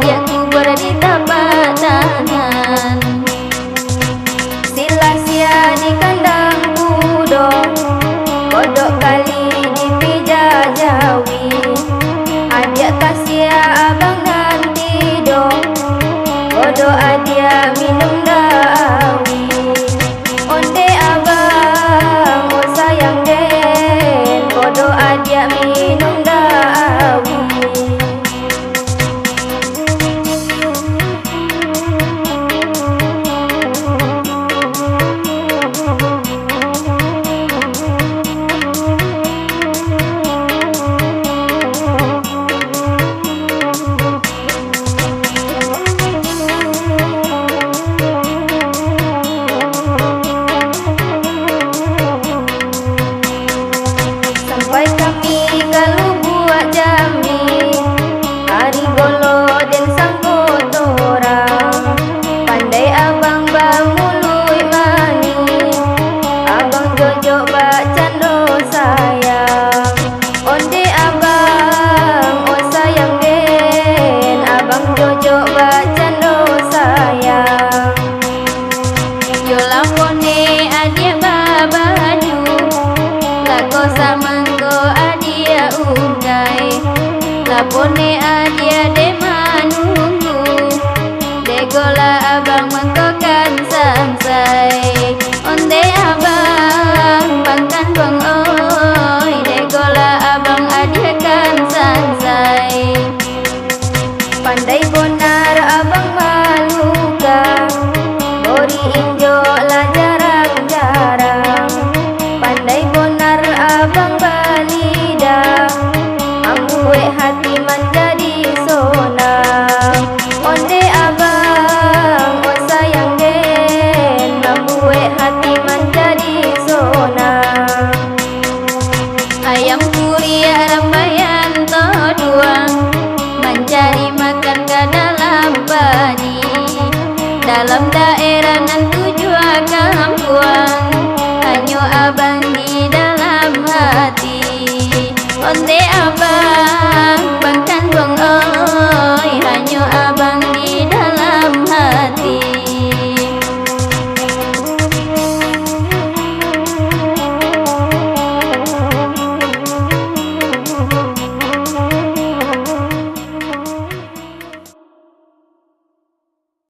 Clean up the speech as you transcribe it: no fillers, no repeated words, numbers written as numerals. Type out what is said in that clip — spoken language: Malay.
dia kubur di tapak tangan. Sila sia di kandang kudo, kodok kali di pija jawi. Adia kasia abang nanti dong, kodok adia minum dawi. Onde abang oh sayang den, kodok adia minum dawi. Sampai kami kalau buat jami, hari golo dan sang kotorang. Pandai abang bamului mani, abang jojok bacando sayang. Onde abang oh sayang den, abang jojok bacando sayang. Yo lapone adia babaju, lako samangko adia unggai. Lapone adia de manunggu, de gola abang mangkokan samsai. Onde abang bangkan bang oi, de gola abang adia kan samsai. Pandai bonar abang maluka, bori injo lah jarang-jarang. Pandai bonar abang balida, ambue hati menjadi sonang. Onde abang oh sayang den, ambue hati menjadi sonang. Ayam kuria rambayan toduang, mencari makan ke dalam pani. Dalam daerah nan tujuan kampuang,